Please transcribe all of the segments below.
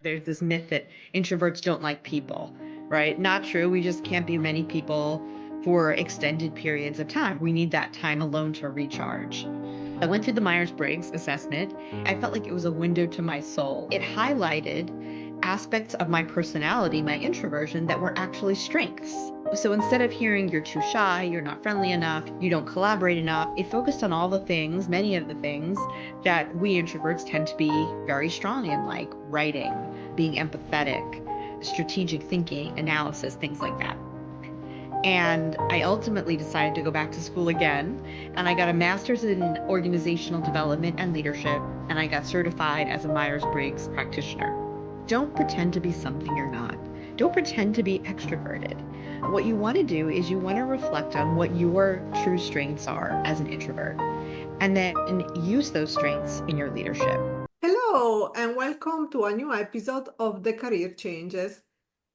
There's this myth that introverts don't like people, right? Not true. We just can't be many people for extended periods of time. We need that time alone to recharge. I went through the Myers Briggs assessment. I felt like it was a window to my soul. It highlighted aspects of my personality, my introversion, that were actually strengths. So instead of hearing you're too shy, you're not friendly enough, you don't collaborate enough, it focused on all the things, many of the things that we introverts tend to be very strong in, like writing, being empathetic, strategic thinking, analysis, things like that. And I ultimately decided to go back to school again. And I got a master's in organizational development and leadership. And I got certified as a Myers Briggs practitioner. Don't pretend to be something you're not. Don't pretend to be extroverted. What you want to do is you want to reflect on what your true strengths are as an introvert and then use those strengths in your leadership. Hello, and welcome to a new episode of The Career Changes.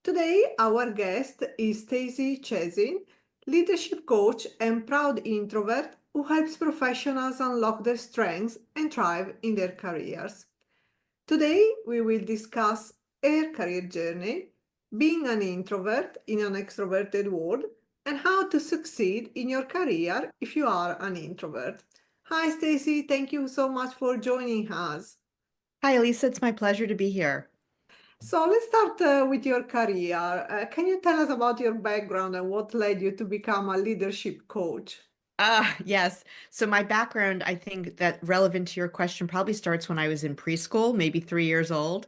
Today, our guest is Stacey Chazin, leadership coach and proud introvert who helps professionals unlock their strengths and thrive in their careers. Today, we will discuss her career journey, being an introvert in an extroverted world, and how to succeed in your career if you are an introvert. Hi, Stacey. Thank you so much for joining us. Hi, Elisa. It's my pleasure to be here. So let's start with your career. Can you tell us about your background and what led you to become a leadership coach? Yes. So my background, I think that relevant to your question probably starts when I was in preschool, maybe 3 years old.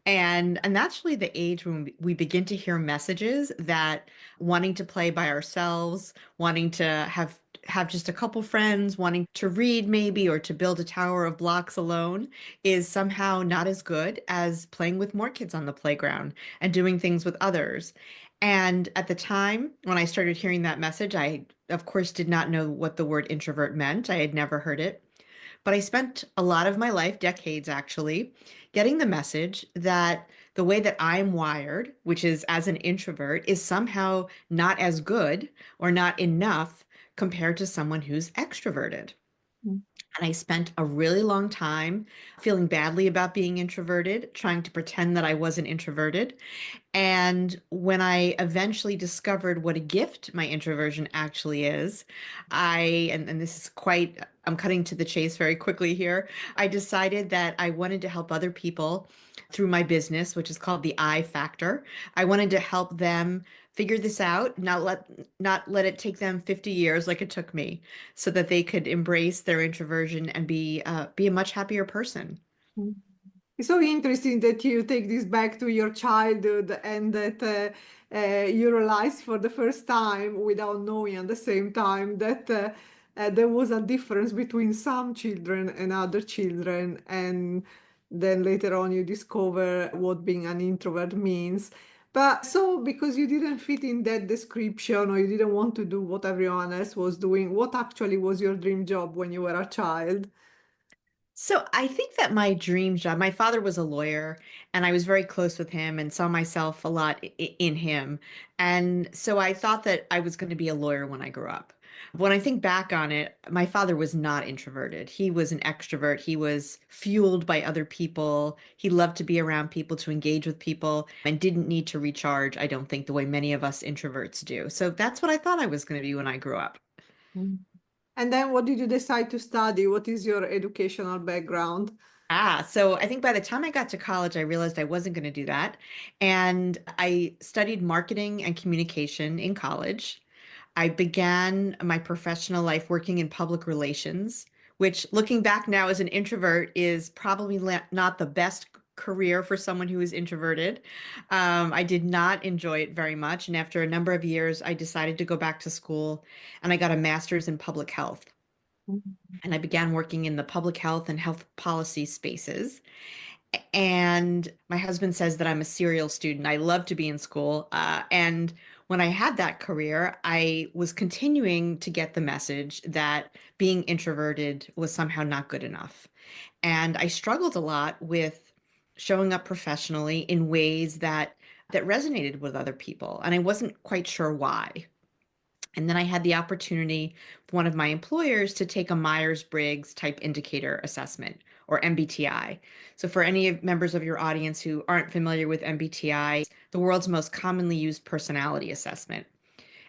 And that's really the age when we begin to hear messages that wanting to play by ourselves, wanting to have just a couple friends, wanting to read maybe or to build a tower of blocks alone is somehow not as good as playing with more kids on the playground and doing things with others. And at the time when I started hearing that message, I of course did not know what the word introvert meant. I had never heard it. But I spent a lot of my life, decades actually, getting the message that the way that I'm wired, which is as an introvert, is somehow not as good or not enough compared to someone who's extroverted. And I spent a really long time feeling badly about being introverted, trying to pretend that I wasn't introverted. And when I eventually discovered what a gift my introversion actually is, and this is quite, I'm cutting to the chase very quickly here. I decided that I wanted to help other people through my business, which is called the I Factor. I wanted to help them figure this out, not let it take them 50 years like it took me, so that they could embrace their introversion and be a much happier person. Mm. It's so interesting that you take this back to your childhood and that you realize for the first time, without knowing at the same time, that there was a difference between some children and other children. And then later on, you discover what being an introvert means. But so, because you didn't fit in that description or you didn't want to do what everyone else was doing, what actually was your dream job when you were a child? So I think that my dream job, my father was a lawyer and I was very close with him and saw myself a lot in him. And so I thought that I was going to be a lawyer when I grew up. When I think back on it, my father was not introverted. He was an extrovert. He was fueled by other people. He loved to be around people, to engage with people, and didn't need to recharge, I don't think, the way many of us introverts do. So that's what I thought I was going to be when I grew up. And then what did you decide to study? What is your educational background? So I think by the time I got to college, I realized I wasn't going to do that. And I studied marketing and communication in college. I began my professional life working in public relations, which looking back now as an introvert is probably not the best career for someone who is introverted. I did not enjoy it very much. And after a number of years, I decided to go back to school and I got a master's in public health. And I began working in the public health and health policy spaces. And my husband says that I'm a serial student. I love to be in school. And when I had that career, I was continuing to get the message that being introverted was somehow not good enough. And I struggled a lot with showing up professionally in ways that resonated with other people. And I wasn't quite sure why. And then I had the opportunity for one of my employers to take a Myers Briggs type indicator assessment or MBTI. So, for any members of your audience who aren't familiar with MBTI, the world's most commonly used personality assessment.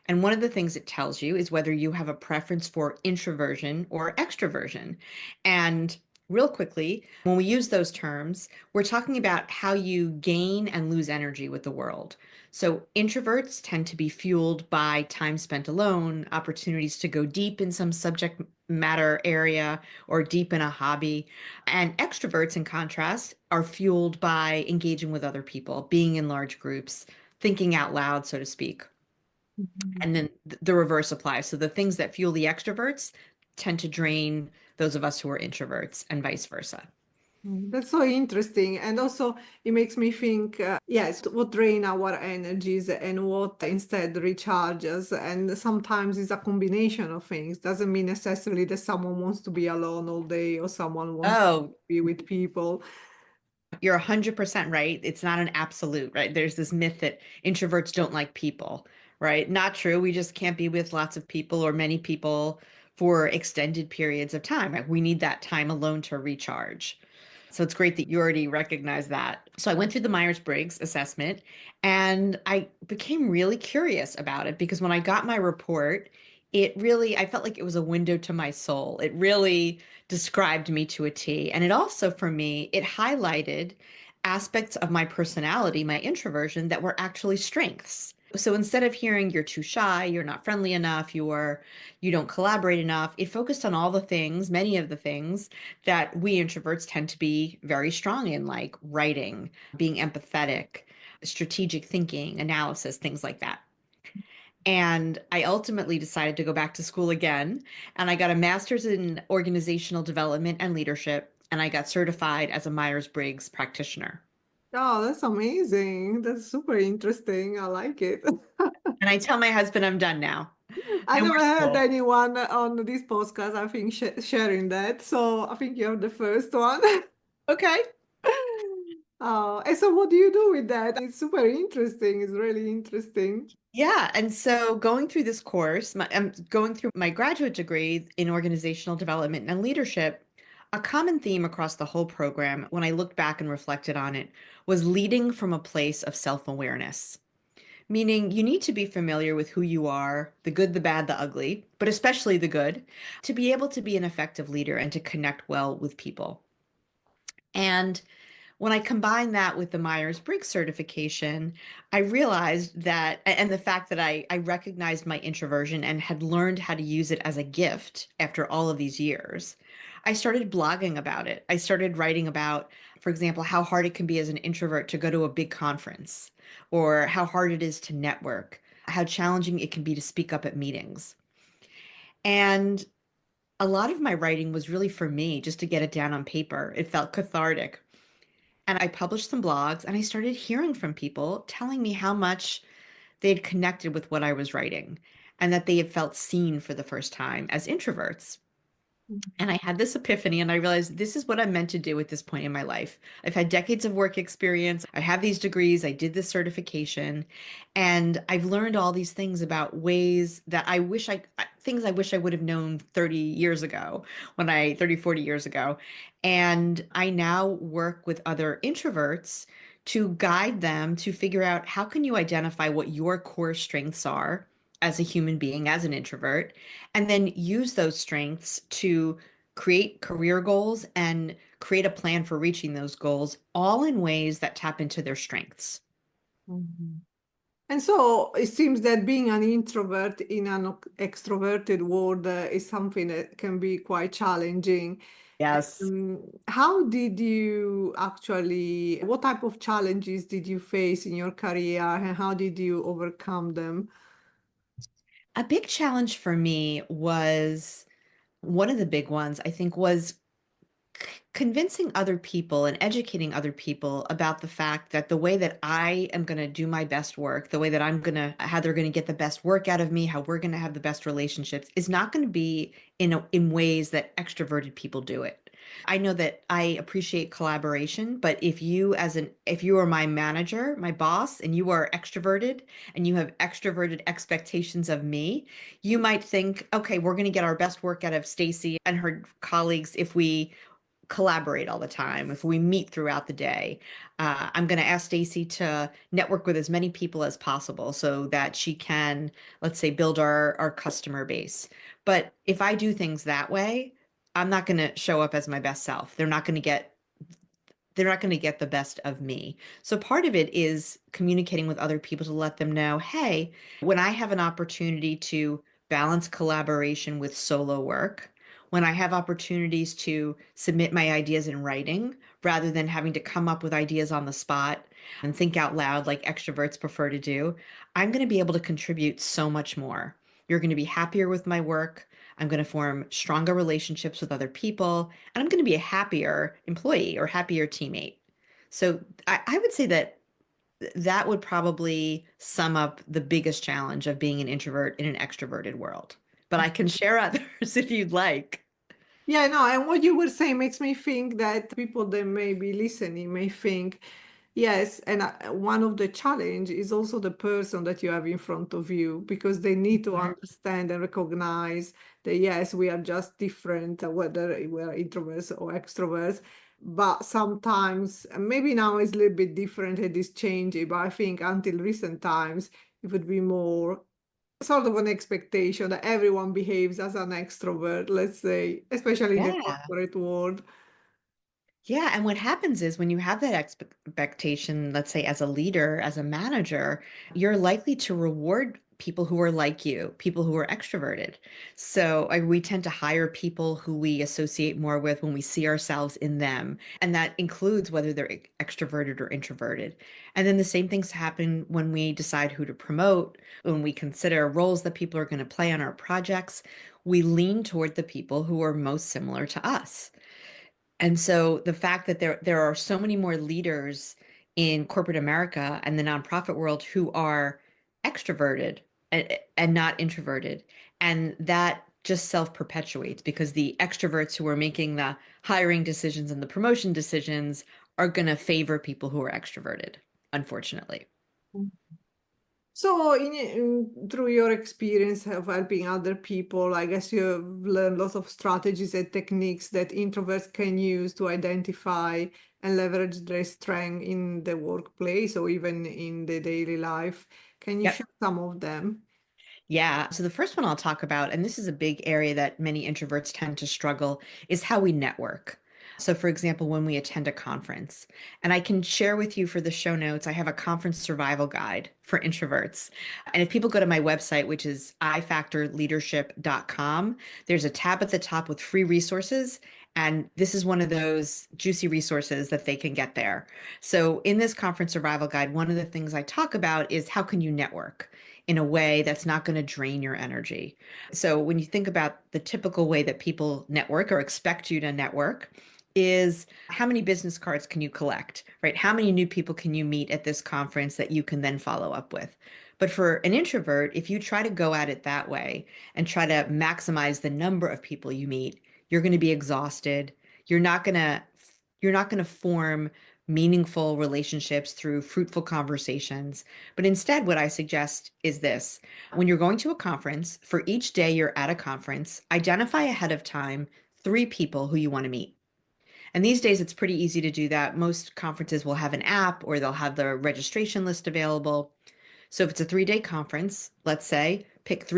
And one of the things it tells you is whether you have a preference for introversion or extroversion. And real quickly, when we use those terms, we're talking about how you gain and lose energy with the world. So introverts tend to be fueled by time spent alone, opportunities to go deep in some subject matter area or deep in a hobby. And extroverts, in contrast, are fueled by engaging with other people, being in large groups, thinking out loud, so to speak. Mhm. And then the reverse applies. So the things that fuel the extroverts tend to drain those of us who are introverts and vice versa. That's so interesting. And also, it makes me think, yes, what drain our energies and what instead recharges. And sometimes it's a combination of things. Doesn't mean necessarily that someone wants to be alone all day or someone wants to Oh, be with people. you're 100% right. It's not an absolute, right? There's this myth that introverts don't like people, right? Not true. We just can't be with lots of people or many people for extended periods of time. Like, we need that time alone to recharge. So it's great that you already recognize that. So I went through the Myers Briggs assessment and I became really curious about it because when I got my report, I felt like it was a window to my soul. It really described me to a T. And it also, for me, it highlighted aspects of my personality, my introversion, that were actually strengths. So instead of hearing you're too shy, you're not friendly enough, you don't collaborate enough, it focused on all the things, many of the things that we introverts tend to be very strong in, like writing, being empathetic, strategic thinking, analysis, things like that. And I ultimately decided to go back to school again. And I got a master's in organizational development and leadership. And I got certified as a Myers Briggs practitioner. Oh, that's amazing. That's super interesting. I like it. And I tell my husband I'm done now. I No more never heard school. anyone on this podcast, I think, sharing that. So I think you're the first one. Okay. And so what do you do with that? It's super interesting. It's really interesting. Yeah. And so going through this course, I'm going through my graduate degree in organizational development and leadership. A common theme across the whole program, when I looked back and reflected on it, was leading from a place of self-awareness. Meaning you need to be familiar with who you are, the good, the bad, the ugly, but especially the good, to be able to be an effective leader and to connect well with people. And when I combine that with the Myers-Briggs certification, I realized that, and the fact that I recognized my introversion and had learned how to use it as a gift after all of these years, I started blogging about it. I started writing about, for example, how hard it can be as an introvert to go to a big conference, or how hard it is to network, how challenging it can be to speak up at meetings. And a lot of my writing was really for me, just to get it down on paper. It felt cathartic. And I published some blogs and I started hearing from people telling me how much they had connected with what I was writing and that they had felt seen for the first time as introverts. And I had this epiphany and I realized this is what I'm meant to do at this point in my life. I've had decades of work experience. I have these degrees. I did this certification and I've learned all these things about ways that things I wish I would have known 30 years ago 30, 40 years ago. And I now work with other introverts to guide them to figure out how can you identify what your core strengths are as a human being, as an introvert, and then use those strengths to create career goals and create a plan for reaching those goals, all in ways that tap into their strengths. Mhm. And so it seems that being an introvert in an extroverted world is something that can be quite challenging. Yes. How did you actually, what type of challenges did you face in your career and how did you overcome them? A big challenge for me was one of the big ones, I think, was convincing other people and educating other people about the fact that the way that I am going to do my best work, the way that how they're going to get the best work out of me, how we're going to have the best relationships is not going to be in ways that extroverted people do it. I know that I appreciate collaboration, but if you are my manager, my boss, and you are extroverted and you have extroverted expectations of me, you might think, okay, we're going to get our best work out of Stacy and her colleagues if we collaborate all the time, if we meet throughout the day. I'm going to ask Stacy to network with as many people as possible so that she can, let's say, build our customer base. But if I do things that way, I'm not going to show up as my best self. They're not going to get the best of me. So part of it is communicating with other people to let them know, hey, when I have an opportunity to balance collaboration with solo work, when I have opportunities to submit my ideas in writing rather than having to come up with ideas on the spot and think out loud like extroverts prefer to do, I'm going to be able to contribute so much more. You're going to be happier with my work. I'm going to form stronger relationships with other people, and I'm going to be a happier employee or happier teammate. So I would say that that would probably sum up the biggest challenge of being an introvert in an extroverted world. But I can share others if you'd like. Yeah, no, and what you were saying makes me think that people that may be listening may think, yes, and one of the challenge is also the person that you have in front of you because they need to Sure. understand and recognize that yes, we are just different, whether we are introverts or extroverts. But sometimes, and maybe now it's a little bit different, it is changing, but I think until recent times, it would be more sort of an expectation that everyone behaves as an extrovert, let's say, especially in the Yeah. corporate world. Yeah, and what happens is when you have that expectation, let's say as a leader, as a manager, you're likely to reward people who are like you, people who are extroverted. So we tend to hire people who we associate more with when we see ourselves in them. And that includes whether they're extroverted or introverted. And then the same things happen when we decide who to promote, when we consider roles that people are going to play on our projects. We lean toward the people who are most similar to us. And so the fact that there are so many more leaders in corporate America and the nonprofit world who are extroverted and not introverted, and that just self-perpetuates because the extroverts who are making the hiring decisions and the promotion decisions are going to favor people who are extroverted, unfortunately. So, through your experience of helping other people, I guess you've learned lots of strategies and techniques that introverts can use to identify and leverage their strength in the workplace or even in the daily life. Can you Yep. share some of them? Yeah. So the first one I'll talk about, and this is a big area that many introverts tend to struggle, is how we network. So, for example, when we attend a conference, and I can share with you for the show notes, I have a conference survival guide for introverts. And if people go to my website, which is ifactorleadership.com, there's a tab at the top with free resources. And this is one of those juicy resources that they can get there. So, in this conference survival guide, one of the things I talk about is how can you network in a way that's not going to drain your energy. So when you think about the typical way that people network or expect you to network is how many business cards can you collect, right? How many new people can you meet at this conference that you can then follow up with? But for an introvert, if you try to go at it that way and try to maximize the number of people you meet, you're going to be exhausted. You're not going to you're not going to form meaningful relationships through fruitful conversations. But instead, what I suggest is this. When you're going to a conference, for each day you're at a conference, identify ahead of time three people who you want to meet. And these days, it's pretty easy to do that. Most conferences will have an app or they'll have the registration list available. So if it's a 3 day conference, let's say, pick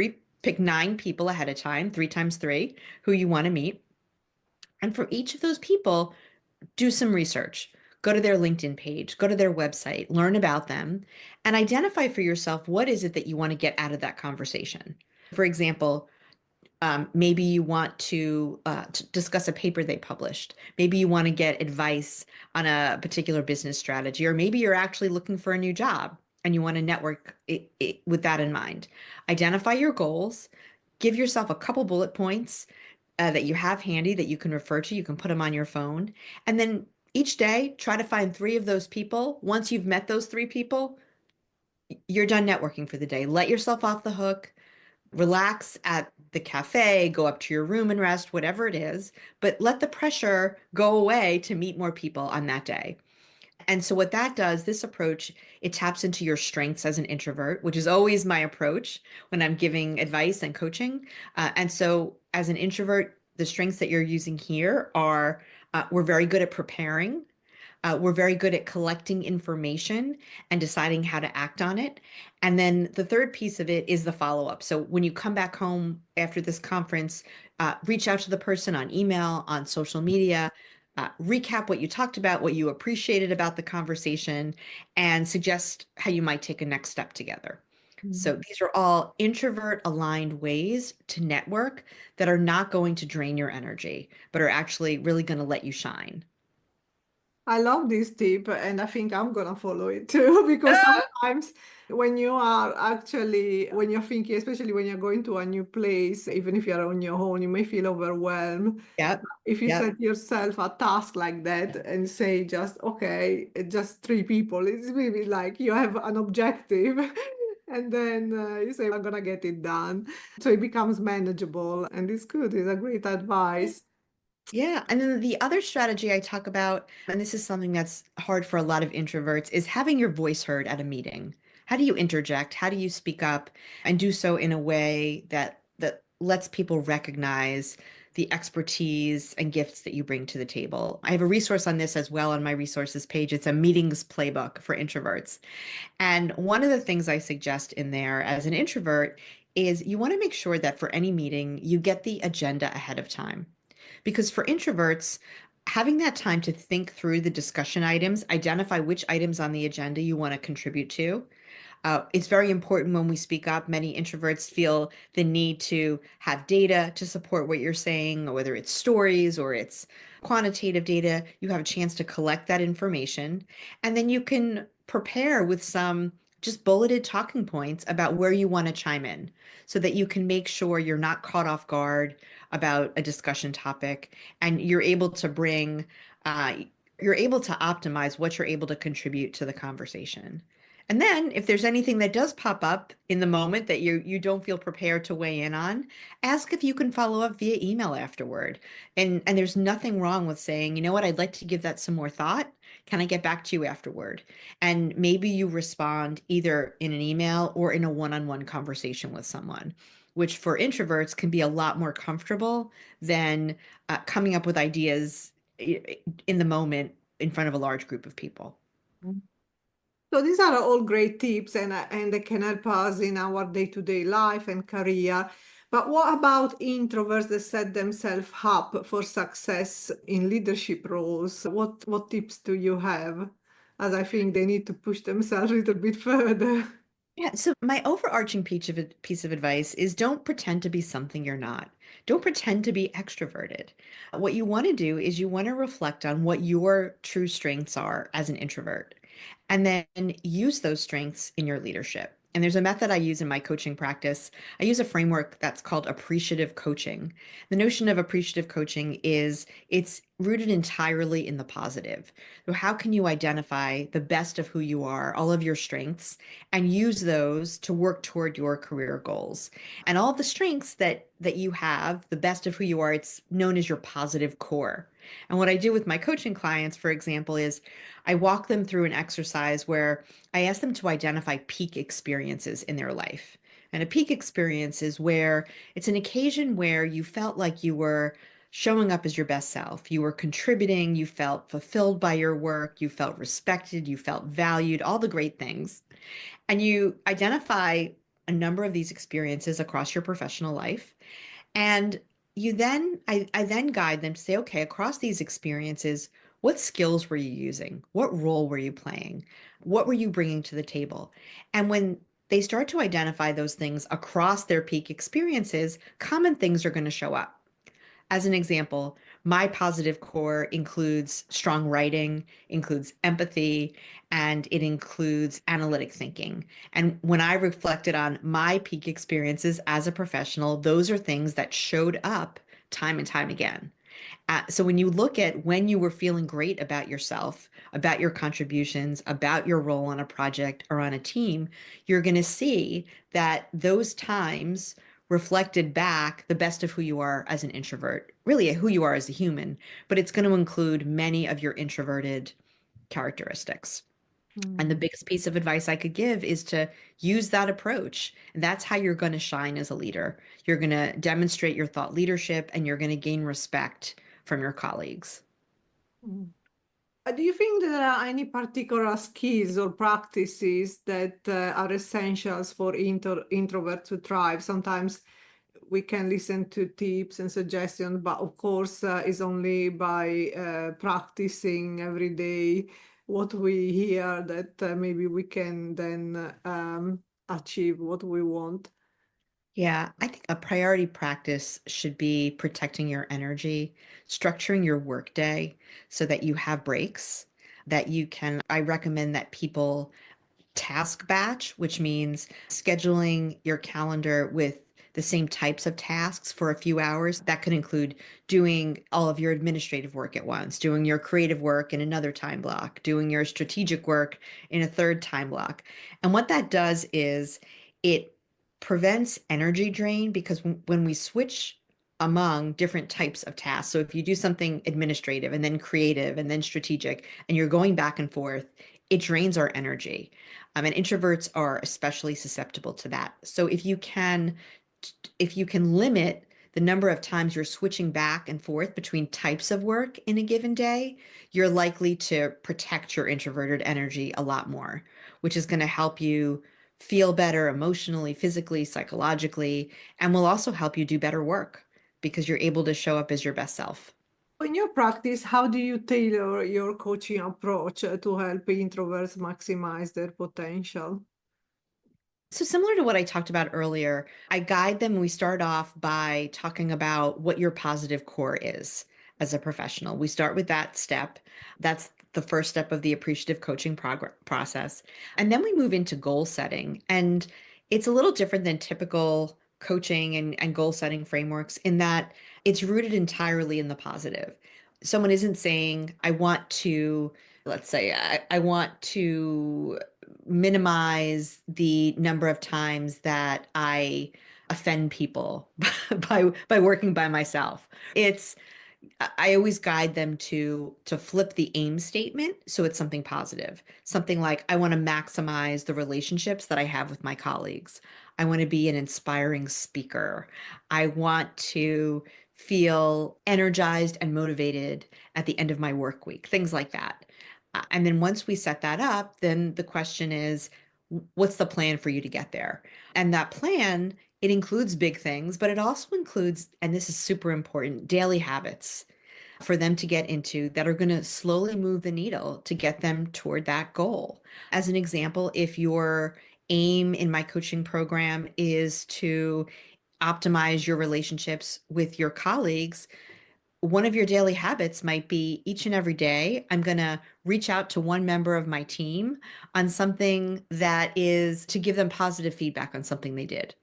nine people ahead of time, three times three, who you want to meet. And for each of those people, do some research. Go to their LinkedIn page, go to their website, learn about them, and identify for yourself what is it that you want to get out of that conversation. For example, maybe you want to discuss a paper they published. Maybe you want to get advice on a particular business strategy, or maybe you're actually looking for a new job and you want to network with that in mind. Identify your goals, give yourself a couple bullet points that you have handy that you can refer to. You can put them on your phone. And then each day, try to find three of those people. Once you've met those three people, you're done networking for the day. Let yourself off the hook. Relax at the cafe, go up to your room and rest, whatever it is, but let the pressure go away to meet more people on that day. And so what that does, this approach, it taps into your strengths as an introvert, which is always my approach when I'm giving advice and coaching. And so as an introvert, the strengths that you're using here are we're very good at preparing. We're very good at collecting information and deciding how to act on it. And then the third piece of it is the follow-up. So when you come back home after this conference, reach out to the person on email, on social media, recap what you talked about, what you appreciated about the conversation, and suggest how you might take a next step together. So these are all introvert aligned ways to network that are not going to drain your energy, but are actually really going to let you shine. I love this tip, and I think I'm gonna follow it too, because sometimes when you're thinking, especially when you're going to a new place, even if you're on your own, you may feel overwhelmed. Yep. If you Yep. set yourself a task like that and say just, okay, just three people, it's really like you have an objective. And then you say, I'm gonna get it done. So it becomes manageable, and it's good. It's a great advice. Yeah. And then the other strategy I talk about, and this is something that's hard for a lot of introverts, is having your voice heard at a meeting. How do you interject? How do you speak up and do so in a way that lets people recognize the expertise and gifts that you bring to the table? I have a resource on this as well on my resources page. It's a meetings playbook for introverts. And one of the things I suggest in there as an introvert is you want to make sure that for any meeting, you get the agenda ahead of time. Because for introverts, having that time to think through the discussion items, identify which items on the agenda you want to contribute to, it's very important when we speak up. Many introverts feel the need to have data to support what you're saying, whether it's stories or it's quantitative data. You have a chance to collect that information, and then you can prepare with some just bulleted talking points about where you want to chime in so that you can make sure you're not caught off guard about a discussion topic and uh, you're able to optimize what you're able to contribute to the conversation. And then if there's anything that does pop up in the moment that you don't feel prepared to weigh in on, ask if you can follow up via email afterward. And there's nothing wrong with saying, you know what, I'd like to give that some more thought. Can I get back to you afterward? And maybe you respond either in an email or in a one-on-one conversation with someone, which for introverts can be a lot more comfortable than coming up with ideas in the moment in front of a large group of people. So these are all great tips, and they can help us in our day-to-day life and career. But what about introverts that set themselves up for success in leadership roles? What tips do you have? As I think they need to push themselves a little bit further. Yeah, so my overarching piece of advice is don't pretend to be something you're not. Don't pretend to be extroverted. What you want to do is you want to reflect on what your true strengths are as an introvert, and then use those strengths in your leadership. And there's a method I use in my coaching practice. I use a framework that's called appreciative coaching. The notion of appreciative coaching is it's rooted entirely in the positive. So how can you identify the best of who you are, all of your strengths, and use those to work toward your career goals? And all the strengths that you have, the best of who you are, it's known as your positive core. And what I do with my coaching clients, for example, is I walk them through an exercise where I ask them to identify peak experiences in their life. And a peak experience is where it's an occasion where you felt like you were showing up as your best self. You were contributing, you felt fulfilled by your work, you felt respected, you felt valued, all the great things. And you identify a number of these experiences across your professional life. And I then guide them to say, okay, across these experiences, what skills were you using? What role were you playing? What were you bringing to the table? And when they start to identify those things across their peak experiences, common things are going to show up. As an example, my positive core includes strong writing, includes empathy, and it includes analytic thinking. And when I reflected on my peak experiences as a professional, those are things that showed up time and time again. So when you look at when you were feeling great about yourself, about your contributions, about your role on a project or on a team, you're going to see that those times reflected back the best of who you are as an introvert, really who you are as a human, but it's going to include many of your introverted characteristics. And the Mm, biggest piece of advice I could give is to use that approach. And that's how you're going to shine as a leader. You're going to demonstrate your thought leadership and you're going to gain respect from your colleagues. mm. Do you think there are any particular skills or practices that are essentials for introvert to thrive? Sometimes we can listen to tips and suggestions, but of course, it's only by practicing every day what we hear that maybe we can then achieve what we want. Yeah, I think a priority practice should be protecting your energy, structuring your workday so that you have breaks, that you can. I recommend that people task batch, which means scheduling your calendar with the same types of tasks for a few hours. That could include doing all of your administrative work at once, doing your creative work in another time block, doing your strategic work in a third time block. And what that does is it prevents energy drain because when we switch among different types of tasks, so if you do something administrative and then creative and then strategic, and you're going back and forth, it drains our energy. And introverts are especially susceptible to that. So if you can limit the number of times you're switching back and forth between types of work in a given day, you're likely to protect your introverted energy a lot more, which is going to help you feel better emotionally, physically, psychologically, and will also help you do better work because you're able to show up as your best self. In your practice, how do you tailor your coaching approach to help introverts maximize their potential? So, similar to what I talked about earlier, I guide them. We start off by talking about what your positive core is as a professional. We start with that step. That's the first step of the appreciative coaching process. And then we move into goal setting. And it's a little different than typical coaching and goal setting frameworks in that it's rooted entirely in the positive. Someone isn't saying, I want to, let's say, I want to minimize the number of times that I offend people by working by myself. It's I always guide them to flip the aim statement so it's something positive. Something like I want to maximize the relationships that I have with my colleagues. I want to be an inspiring speaker. I want to feel energized and motivated at the end of my work week. Things like that. And then once we set that up, then the question is, what's the plan for you to get there? And that plan, it includes big things, but it also includes, and this is super important, daily habits for them to get into that are going to slowly move the needle to get them toward that goal. As an example, if your aim in my coaching program is to optimize your relationships with your colleagues, one of your daily habits might be each and every day, I'm going to reach out to one member of my team on something that is to give them positive feedback on something they did.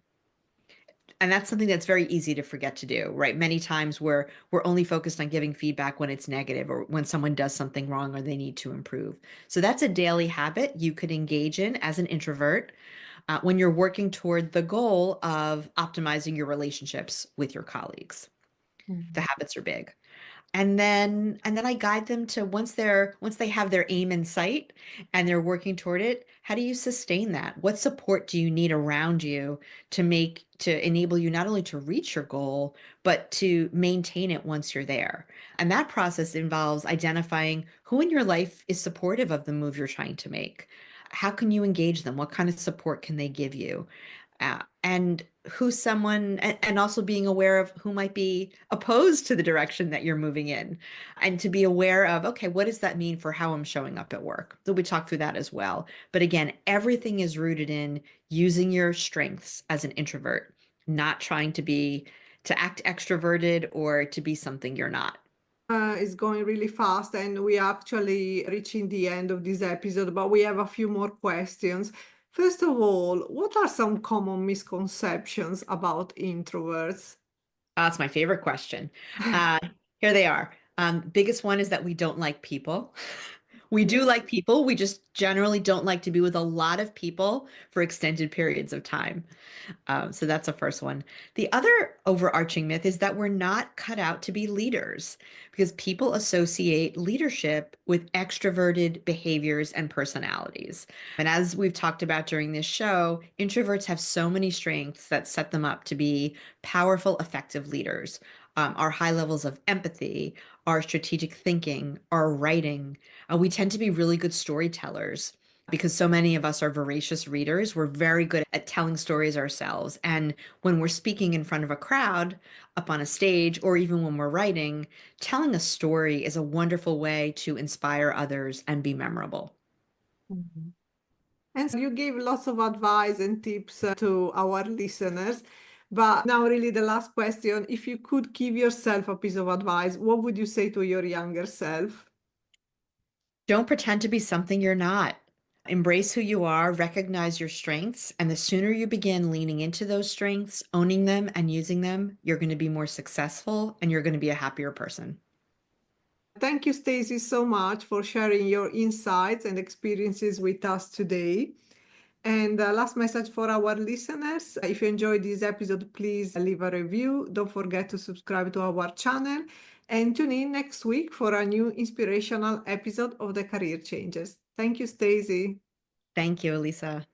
And that's something that's very easy to forget to do, right? Many times we're only focused on giving feedback when it's negative or when someone does something wrong or they need to improve. So that's a daily habit you could engage in as an introvert when you're working toward the goal of optimizing your relationships with your colleagues. The Mm. habits are big. And then I guide them to once they have their aim in sight and they're working toward it, how do you sustain that? What support do you need around you to enable you not only to reach your goal, but to maintain it once you're there? And that process involves identifying who in your life is supportive of the move you're trying to make. How can you engage them? What kind of support can they give you? And who's someone, and also being aware of who might be opposed to the direction that you're moving in, and to be aware of, okay, what does that mean for how I'm showing up at work? So we talk through that as well. But again, everything is rooted in using your strengths as an introvert, not trying to act extroverted or to be something you're not. It's going really fast, and we are actually reaching the end of this episode, but we have a few more questions. First of all, what are some common misconceptions about introverts? That's my favorite question. Uh, Here they are. Biggest one is that we don't like people. We do like people. We just generally don't like to be with a lot of people for extended periods of time. So that's the first one. The other overarching myth is that we're not cut out to be leaders because people associate leadership with extroverted behaviors and personalities. And as we've talked about during this show, introverts have so many strengths that set them up to be powerful, effective leaders. Our high levels of empathy, our strategic thinking, our writing. We tend to be really good storytellers because so many of us are voracious readers. We're very good at telling stories ourselves. And when we're speaking in front of a crowd, up on a stage, or even when we're writing, telling a story is a wonderful way to inspire others and be memorable. Mhm. And so you gave lots of advice and tips to our listeners. But now, really, the last question. If you could give yourself a piece of advice, what would you say to your younger self? Don't pretend to be something you're not. Embrace who you are, recognize your strengths, and the sooner you begin leaning into those strengths, owning them, and using them, you're going to be more successful and you're going to be a happier person. Thank you, Stacey, so much for sharing your insights and experiences with us today. And last message for our listeners, if you enjoyed this episode, please leave a review. Don't forget to subscribe to our channel and tune in next week for a new inspirational episode of the Career Changes. Thank you, Stacey. Thank you, Elisa.